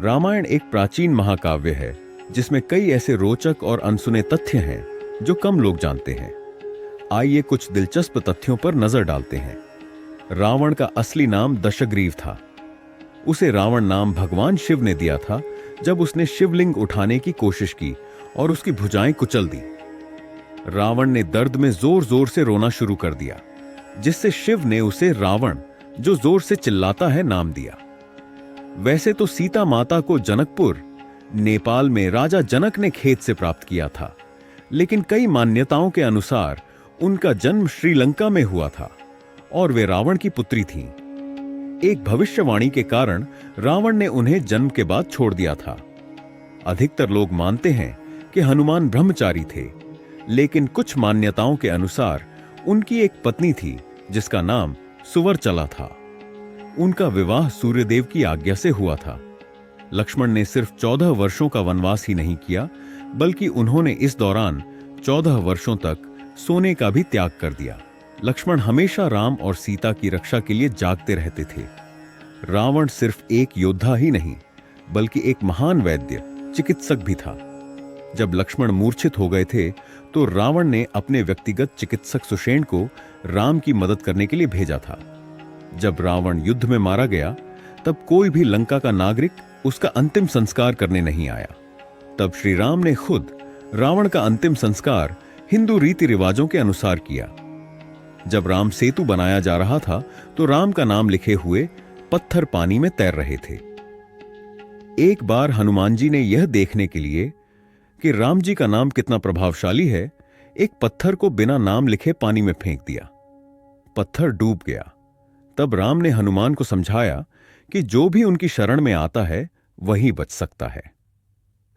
रामायण एक प्राचीन महाकाव्य है जिसमें कई ऐसे रोचक और अनसुने तथ्य हैं जो कम लोग जानते हैं। आइए कुछ दिलचस्प तथ्यों पर नजर डालते हैं। रावण का असली नाम दशग्रीव था। उसे रावण नाम भगवान शिव ने दिया था जब उसने शिवलिंग उठाने की कोशिश की और उसकी भुजाएं कुचल दी। रावण ने दर्द में जोर जोर से रोना शुरू कर दिया, जिससे शिव ने उसे रावण, जो जोर से चिल्लाता है, नाम दिया। वैसे तो सीता माता को जनकपुर, नेपाल में राजा जनक ने खेत से प्राप्त किया था, लेकिन कई मान्यताओं के अनुसार उनका जन्म श्रीलंका में हुआ था और वे रावण की पुत्री थीं। एक भविष्यवाणी के कारण रावण ने उन्हें जन्म के बाद छोड़ दिया था। अधिकतर लोग मानते हैं कि हनुमान ब्रह्मचारी थे, लेकिन कुछ मान्यताओं के अनुसार उनकी एक पत्नी थी जिसका नाम सुवर्चला था। उनका विवाह सूर्यदेव की आज्ञा से हुआ था। लक्ष्मण ने सिर्फ 14 वर्षों का वनवास ही नहीं किया, बल्कि उन्होंने इस दौरान 14 वर्षों तक सोने का भी त्याग कर दिया। लक्ष्मण हमेशा राम और सीता की रक्षा के लिए जागते रहते थे। रावण सिर्फ एक योद्धा ही नहीं, बल्कि एक महान वैद्य, चिकित्सक भी था। जब लक्ष्मण मूर्छित हो गए थे तो रावण ने अपने व्यक्तिगत चिकित्सक सुषेण को राम की मदद करने के लिए भेजा था। जब रावण युद्ध में मारा गया, तब कोई भी लंका का नागरिक उसका अंतिम संस्कार करने नहीं आया। तब श्री राम ने खुद रावण का अंतिम संस्कार हिंदू रीति रिवाजों के अनुसार किया। जब राम सेतु बनाया जा रहा था तो राम का नाम लिखे हुए पत्थर पानी में तैर रहे थे। एक बार हनुमान जी ने यह देखने के लिए कि राम जी का नाम कितना प्रभावशाली है, एक पत्थर को बिना नाम लिखे पानी में फेंक दिया। पत्थर डूब गया। तब राम ने हनुमान को समझाया कि जो भी उनकी शरण में आता है वही बच सकता है।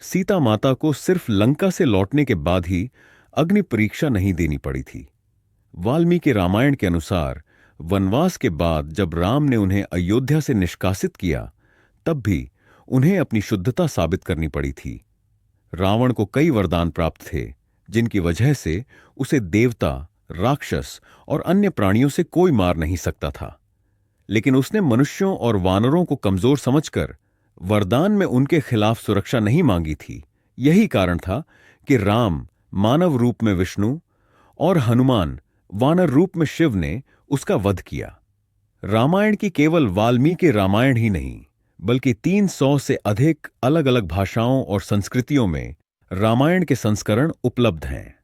सीता माता को सिर्फ लंका से लौटने के बाद ही अग्नि परीक्षा नहीं देनी पड़ी थी। वाल्मीकि रामायण के अनुसार वनवास के बाद जब राम ने उन्हें अयोध्या से निष्कासित किया, तब भी उन्हें अपनी शुद्धता साबित करनी पड़ी थी। रावण को कई वरदान प्राप्त थे, जिनकी वजह से उसे देवता, राक्षस और अन्य प्राणियों से कोई मार नहीं सकता था। लेकिन उसने मनुष्यों और वानरों को कमजोर समझकर वरदान में उनके खिलाफ सुरक्षा नहीं मांगी थी। यही कारण था कि राम मानव रूप में विष्णु और हनुमान वानर रूप में शिव ने उसका वध किया। रामायण की केवल वाल्मीकि रामायण ही नहीं, बल्कि 300 से अधिक अलग अलग भाषाओं और संस्कृतियों में रामायण के संस्करण उपलब्ध हैं।